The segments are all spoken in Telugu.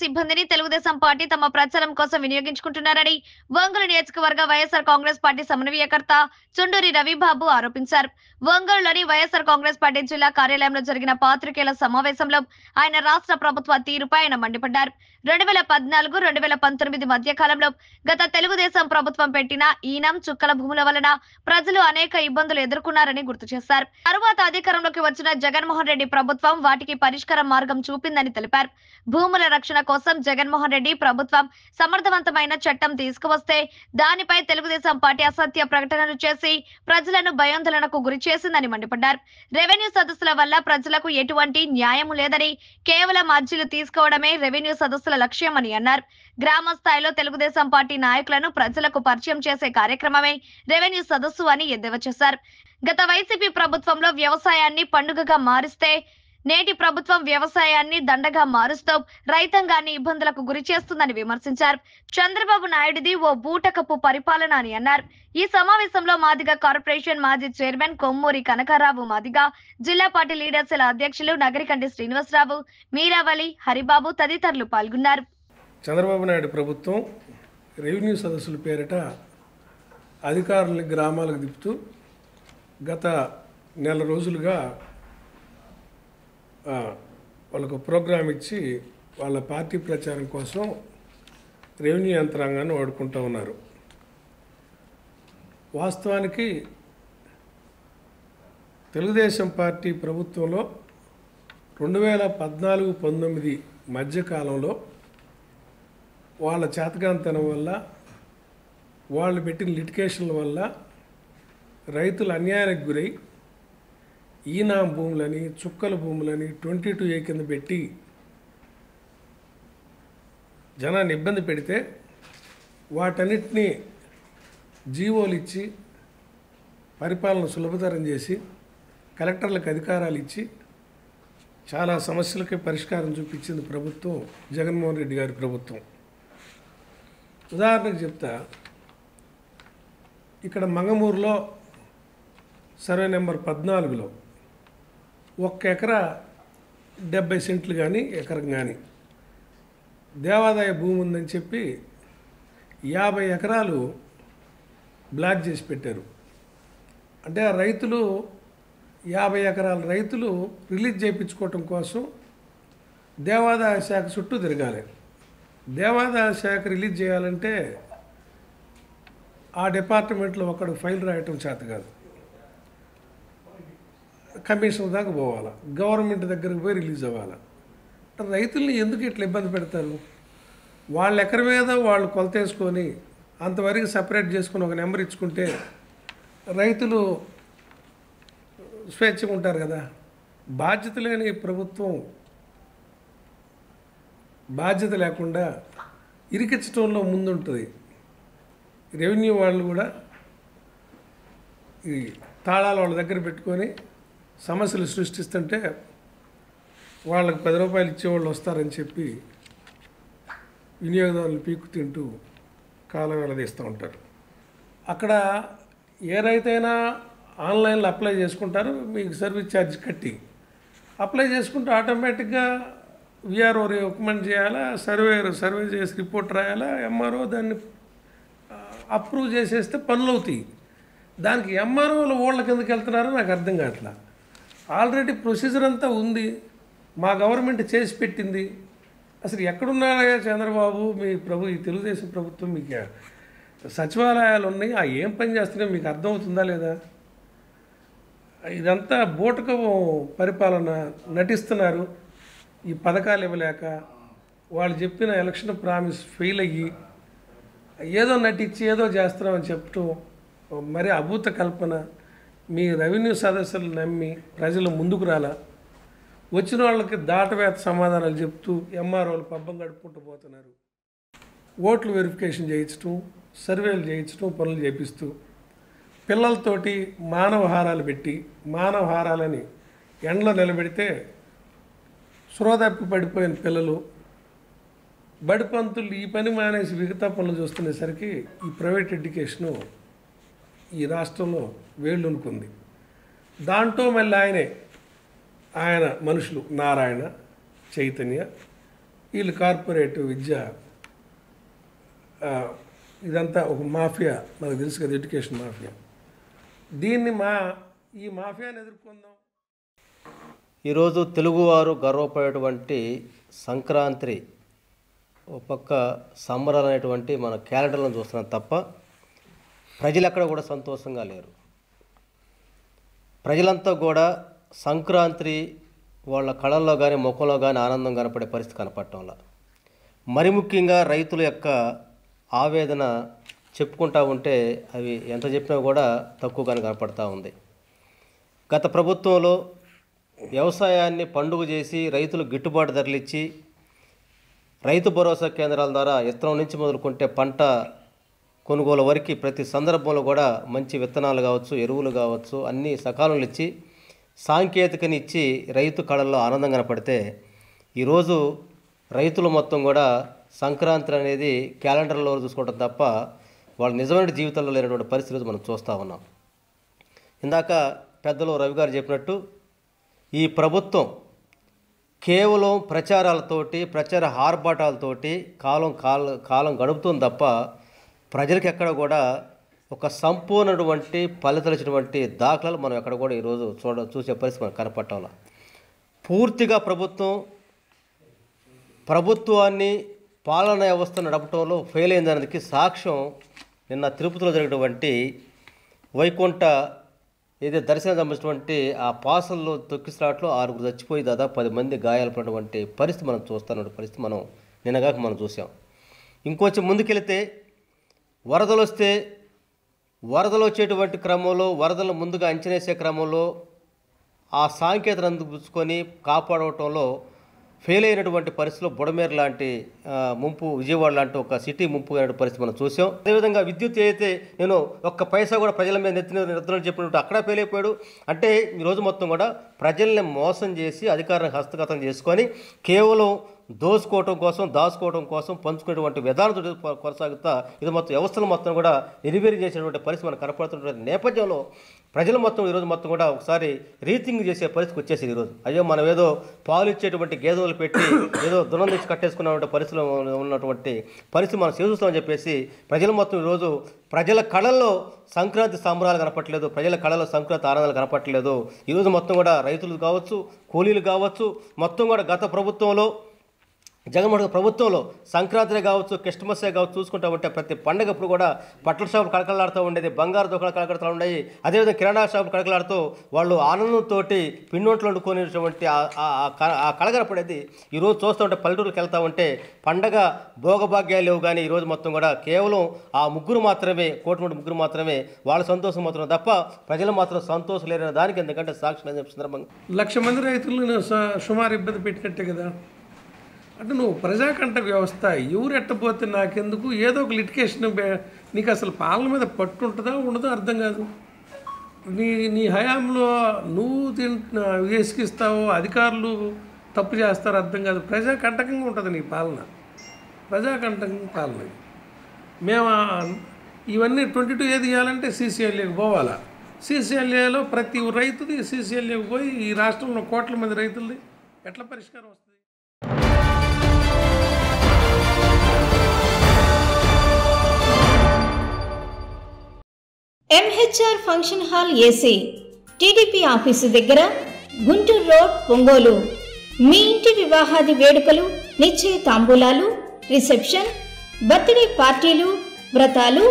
సిబ్బందిని తెలుగుదేశం పార్టీ తమ ప్రచారం కోసం వినియోగించుకుంటున్నారని ఒంగోలు నియోజకవర్గ వైఎస్ఆర్ కాంగ్రెస్ పార్టీ సమన్వయకర్త చుండూరి రవిబాబు ఆరోపించారు. ఒంగోలులోని వైఎస్ఆర్ కాంగ్రెస్ పార్టీ జిల్లా కార్యాలయంలో జరిగిన పాత్రికేయుల సమావేశంలో ఆయన రాష్ట్ర ప్రభుత్వ తీరుపై ఆయన మండిపడ్డారు. 2014-2019 మధ్య కాలంలో గత తెలుగుదేశం ప్రభుత్వం పెట్టిన ఈనం చుక్కల భూముల వలన ప్రజలు అనేక ఇబ్బందులు ఎదుర్కొన్నారని గుర్తు చేశారు. తరువాత అధికారంలోకి వచ్చిన జగన్మోహన్ రెడ్డి ప్రభుత్వం వాటికి పరిష్కార మార్గం చూపిందని తెలిపారు. భూముల రక్షణ కోసం జగన్మోహన్ రెడ్డి ప్రభుత్వం సమర్థవంతమైన చట్టం తీసుకువస్తే దానిపై తెలుగుదేశం పార్టీ అసత్య ప్రకటనలు చేసి ప్రజలను భయాందోళనకు గురి చేసిందని మండిపడ్డారు. రెవెన్యూ సదస్సుల వల్ల ప్రజలకు ఎటువంటి న్యాయం లేదని, కేవలం అర్జీలు తీసుకోవడమే రెవెన్యూ సదస్సుల లక్ష్యమని అన్నారు. గ్రామ స్థాయిలో తెలుగుదేశం పార్టీ నాయకులను ప్రజలకు పరిచయం చేసే కార్యక్రమమే రెవెన్యూ సదస్సు అని ఎద్దేవా చేశారు. గత వైసీపీ ప్రభుత్వంలో వ్యవసాయాన్ని పండుగగా మారిస్తే నేటి ప్రభుత్వం వ్యవసాయాన్ని దండగా మారుస్తూ రైతాంగాన్ని ఇబ్బందులకు గురి చేస్తుందని విమర్శించారు. చంద్రబాబు నాయుడిది ఓ బూటకపు పరిపాలన అని అన్నారు. ఈ సమావేశంలో మాదిగ కార్పొరేషన్ మాజీ చైర్మన్ కొమ్మూరి కనకారావు మాదిగ, జిల్లా పార్టీ లీడర్స్ అధ్యక్షులు నగరికంటి శ్రీనివాసరావు, మీరావళి, హరిబాబు తదితరులు పాల్గొన్నారు. చంద్రబాబు నాయుడు ప్రభుత్వం రెవెన్యూ సదస్సుల పేరిట అధికారులని గ్రామాలకు తిప్పుతూ గత నెల రోజులుగా వాళ్ళకు ప్రోగ్రాం ఇచ్చి వాళ్ళ పార్టీ ప్రచారం కోసం రెవెన్యూ యంత్రాంగాన్ని వాడుకుంటూ ఉన్నారు. వాస్తవానికి తెలుగుదేశం పార్టీ ప్రభుత్వంలో 2014-19 మధ్యకాలంలో వాళ్ళ చేతకాంతనం వల్ల, వాళ్ళు పెట్టిన లిటికేషన్ల వల్ల రైతులు అన్యాయానికి గురై ఈనాం భూములని, చుక్కల భూములని 22A కింద పెట్టి జనాన్ని ఇబ్బంది పెడితే వాటన్నిటినీ జీవోలు ఇచ్చి పరిపాలన సులభతరం చేసి కలెక్టర్లకు అధికారాలు ఇచ్చి చాలా సమస్యలకి పరిష్కారం చూపించింది ప్రభుత్వం, జగన్మోహన్ రెడ్డి గారి ప్రభుత్వం. ఉదాహరణకు చెప్తా, ఇక్కడ మంగమూరులో సర్వే నెంబర్ 14లో 1 ఎకరా 70 సెంట్లు కానీ ఎకరం కానీ దేవాదాయ భూమి ఉందని చెప్పి 50 ఎకరాలు బ్లాక్ చేసి పెట్టారు. అంటే ఆ రైతులు 50 ఎకరాల రైతులు రిలీజ్ చేయించుకోవటం కోసం దేవాదాయ శాఖ చుట్టూ తిరగాలి. దేవాదాయ శాఖ రిలీజ్ చేయాలంటే ఆ డిపార్ట్మెంట్లో ఒకడు ఫైల్ రాయటం చేత కాదు, కమిషన్ దాకా పోవాలా, గవర్నమెంట్ దగ్గరకు పోయి రిలీజ్ అవ్వాలి. రైతుల్ని ఎందుకు ఇట్లా ఇబ్బంది పెడతారు? వాళ్ళ ఎకర మీద వాళ్ళు కొలతేసుకొని అంతవరకు సపరేట్ చేసుకొని ఒక నెంబర్ ఇచ్చుకుంటే రైతులు స్వేచ్ఛగా ఉంటారు కదా. బాధ్యత లేని ప్రభుత్వం బాధ్యత లేకుండా ఇరికించడంలో ముందుంటుంది. రెవెన్యూ వాళ్ళు కూడా ఈ తాళాలు వాళ్ళ దగ్గర పెట్టుకొని సమస్యలు సృష్టిస్తుంటే వాళ్ళకి 10 రూపాయలు ఇచ్చేవాళ్ళు వస్తారని చెప్పి వినియోగదారులు పీకు తింటూ కాలం వెళ్ళదీస్తూ ఉంటారు. అక్కడ ఏ రైతైనా ఆన్లైన్లో అప్లై చేసుకుంటారు, మీకు సర్వీస్ ఛార్జ్ కట్టి అప్లై చేసుకుంటే ఆటోమేటిక్గా విఆర్ఓ రికమెండ్ చేయాలా, సర్వే చేసి రిపోర్ట్ రాయాలా, ఎంఆర్ఓ దాన్ని అప్రూవ్ చేసేస్తే పనులు అవుతాయి. దానికి ఎంఆర్ఓలు ఓళ్ళ కిందకి వెళ్తున్నారో నాకు అర్థం కావట్లా. ఆల్రెడీ ప్రొసీజర్ అంతా ఉంది, మా గవర్నమెంట్ చేసి పెట్టింది. అసలు ఎక్కడున్నారా చంద్రబాబు, మీ ఈ తెలుగుదేశం ప్రభుత్వం? మీకు సచివాలయాలు ఉన్నాయి, ఆ ఏం పని చేస్తున్నాయో మీకు అర్థమవుతుందా లేదా? ఇదంతా బూటకం పరిపాలన నటిస్తున్నారు. ఈ పథకాలు ఇవ్వలేక వాళ్ళు చెప్పిన ఎలక్షన్ ప్రామిస్ ఫెయిల్ అయ్యి ఏదో నటించి ఏదో చేస్తున్నామని చెప్పటం మరి అభూత కల్పన. మీ రెవెన్యూ సదస్సులు నమ్మి ప్రజలు ముందుకు రాలా, వచ్చిన వాళ్ళకి దాటవేత సమాధానాలు చెప్తూ ఎంఆర్ఓలు పబ్బం గడుపుకుంటూ పోతున్నారు. ఓట్లు వెరిఫికేషన్ చేయించడం, సర్వేలు చేయించడం, పనులు చేపిస్తూ పిల్లలతోటి మానవహారాలు పెట్టి మానవహారాలని ఎండలో నిలబెడితే సురోదప్పి పడిపోయిన పిల్లలు, బడిపంతులు ఈ పని మానేసి మిగతా పనులు చూస్తునేసరికి ఈ ప్రైవేట్ ఎడ్యుకేషను ఈ రాష్ట్రంలో వేళ్ళునుకుంది. దాంట్లో మళ్ళీ ఆయన మనుషులు నారాయణ, చైతన్య వీళ్ళు కార్పొరేట్ విద్య, ఇదంతా ఒక మాఫియా, మనకు తెలుసు కదా, ఎడ్యుకేషన్ మాఫియా. దీన్ని ఈ మాఫియాని ఎదుర్కొందాం. ఈరోజు తెలుగువారు గర్వపడేటువంటి సంక్రాంతి ఒక పక్క సంబరాలు అనేటువంటి మన క్యాలెండర్లను చూస్తున్నాం తప్ప ప్రజలు ఎక్కడ కూడా సంతోషంగా లేరు. ప్రజలంతా కూడా సంక్రాంతి వాళ్ళ కళల్లో కానీ ముఖంలో కానీ ఆనందం కనపడే పరిస్థితి కనపడటంలా. మరి ముఖ్యంగా రైతుల యొక్క ఆవేదన చెప్పుకుంటూ ఉంటే అవి ఎంత చెప్పినా కూడా తక్కువగానే కనపడతా ఉంది. గత ప్రభుత్వంలో వ్యవసాయాన్ని పండుగ చేసి రైతులు గిట్టుబాటు ధరలు ఇచ్చి రైతు భరోసా కేంద్రాల ద్వారా విత్తనం నుంచి మొదలుకుంటే పంట కొనుగోలు వరకు ప్రతి సందర్భంలో కూడా మంచి విత్తనాలు కావచ్చు, ఎరువులు కావచ్చు, అన్నీ సకాలంలో ఇచ్చి సాంకేతికని ఇచ్చి రైతు కళల్లో ఆనందం కనపడితే ఈరోజు రైతులు మొత్తం కూడా సంక్రాంతి అనేది క్యాలెండర్లో చూసుకోవడం తప్ప వాళ్ళ నిజమైన జీవితంలో లేనటువంటి పరిస్థితి మనం చూస్తూ ఉన్నాం. ఇందాక పెద్దలు రవి గారు చెప్పినట్టు ఈ ప్రభుత్వం కేవలం ప్రచారాలతోటి, ప్రచార ఆర్భాటాలతోటి కాలం గడుపుతుంది తప్ప ప్రజలకు ఎక్కడ కూడా ఒక సంపూర్ణటువంటి ఫలితలిచ్చినటువంటి దాఖలాలు మనం ఎక్కడ కూడా ఈరోజు చూసే పరిస్థితి మనకు కనపడటంలా. పూర్తిగా ప్రభుత్వాన్ని పాలనా వ్యవస్థ నడపడంలో ఫెయిల్ అయిందనేది సాక్ష్యం నిన్న తిరుపతిలో జరిగినటువంటి వైకుంఠ దర్శనం సంబంధించినటువంటి ఆ పాసల్లో తొక్కిసలాట్లో 6 చచ్చిపోయి దాదాపు 10 మంది గాయాలపడినటువంటి పరిస్థితి మనం చూస్తున్న పరిస్థితి మనం నిన్నగాక మనం చూసాం. ఇంకొంచెం ముందుకెళితే వరదలు వచ్చేటువంటి క్రమంలో, వరదలు ముందుగా అంచనేసే క్రమంలో ఆ సాంకేతికతను అందిపుచ్చుకొని కాపాడటంలో ఫెయిల్ అయినటువంటి పరిస్థితిలో బుడమేరు లాంటి ముంపు, విజయవాడ లాంటి ఒక సిటీ ముంపు అయిన పరిస్థితి మనం చూసాం. అదేవిధంగా విద్యుత్ అయితే నేను ఒక్క పైసా కూడా ప్రజల మీద నెత్తిన చెప్పినట్టు అక్కడ ఫెయిల్ అయిపోయాడు. అంటే ఈరోజు మొత్తం కూడా ప్రజల్ని మోసం చేసి అధికారాన్ని హస్తగతం చేసుకొని కేవలం దాచుకోవడం కోసం పంచుకునేటువంటి విధానంతో కొనసాగుతా ఇది మొత్తం వ్యవస్థలు మొత్తం కూడా నిర్వీర్యం చేసినటువంటి పరిస్థితి మనకు కనపడుతున్నటువంటి నేపథ్యంలో ప్రజలు మొత్తం ఈరోజు మొత్తం కూడా ఒకసారి రీథింక్ చేసే పరిస్థితికి వచ్చేసింది. ఈరోజు అయ్యో మనం ఏదో పాలు ఇచ్చేటువంటి గేదెలు పెట్టి ఏదో దునం తెచ్చి కట్టేసుకున్నటువంటి పరిస్థితిలో ఉన్నటువంటి పరిస్థితి మనం చూస్తామని చెప్పేసి ప్రజలు మొత్తం ఈరోజు ప్రజల కళల్లో సంక్రాంతి సంబరాలు కనపట్లేదు, ప్రజల కళలో సంక్రాంతి ఆనందాలు కనపట్లేదు. ఈరోజు మొత్తం కూడా రైతులు కావచ్చు, కూలీలు కావచ్చు, మొత్తం కూడా గత ప్రభుత్వంలో జగన్మోహన్ ప్రభుత్వంలో సంక్రాంతి కావచ్చు, క్రిస్మస్సే కావచ్చు చూసుకుంటూ ఉంటే ప్రతి పండుగప్పుడు కూడా బట్టల షాపులు కళకళలాడుతూ ఉండేది, బంగారు దుకాణాలు కళకళతూ ఉండేవి. అదేవిధంగా కిరాణా షాపులు కళకళలాడుతూ వాళ్ళు ఆనందంతో పిండొంట్లు వండుకునేటువంటి ఆ కళగనపడేది ఈరోజు చూస్తూ ఉంటే పల్లెటూరుకి వెళ్తూ ఉంటే పండగ భోగభాగ్యాలు లేవు. కానీ ఈరోజు మొత్తం కూడా కేవలం ఆ ముగ్గురు మాత్రమే వాళ్ళ సంతోషం మాత్రం తప్ప ప్రజలు మాత్రం సంతోషం లేని దానికి ఎందుకంటే సాక్షి అని చెప్పి సందర్భంగా 1,00,000 మంది రైతులను సుమారు ఇబ్బంది పెట్టినట్టే కదా. అంటే నువ్వు ప్రజాకంటక వ్యవస్థ ఎవరు ఎట్టపోతే నాకెందుకు, ఏదో ఒక లిటికేషన్, నీకు అసలు పాలన మీద పట్టు ఉంటుందా ఉండదో అర్థం కాదు. నీ హయాంలో నువ్వు వేసుకిస్తావు, అధికారులు తప్పు చేస్తారు అర్థం కాదు. ప్రజాకంటకంగా ఉంటుంది నీ పాలన, ప్రజాకంటకంగా పాలన. మేము ఇవన్నీ 22 ఏది చేయాలంటే CCLAకి పోవాలా. CCLAలో ప్రతి రైతుది CCLAకి పోయి ఈ రాష్ట్రంలో కోట్ల మంది రైతులది ఎట్లా పరిష్కారం వస్తుంది? MHR function hall AC, TDP office దగ్గర, గుంటూరు రోడ్, ఒంగోలు. మీ ఇంటి వివాహాది వేడుకలు, నిశ్చయ తాంబూలాలు, రిసెప్షన్, బర్త్డే పార్టీలు, వ్రతాలు,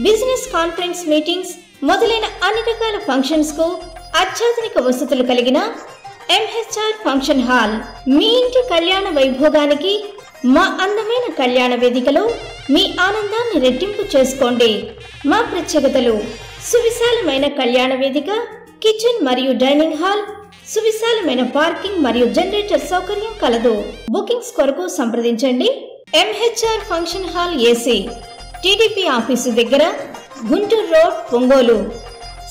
బిజినెస్ కాన్ఫరెన్స్ మీటింగ్స్ మొదలైన అన్ని రకాల ఫంక్షన్స్ కు అత్యాధునిక వసతులు కలిగిన MHR ఫంక్షన్ హాల్ మీ ఇంటి కళ్యాణ వైభోగానికి మా అందమైన కళ్యాణ వేదికలో మీ ఆనందాన్ని రెట్టింపు చేసుకోండి. మా ప్రత్యేకతలు: సువిశాలమైన కళ్యాణ వేదిక, కిచెన్ మరియు డైనింగ్ హాల్, సువిశాలమైన పార్కింగ్ మరియు జనరేటర్ సౌకర్యం కలదు. బుకింగ్స్ కొరకు సంప్రదించండి. MHR function hall AC, TDP office దగ్గర, గుంటూరు రోడ్, ఒంగోలు.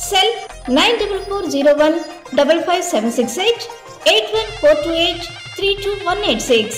సెల్ 9440155768 81428 32186.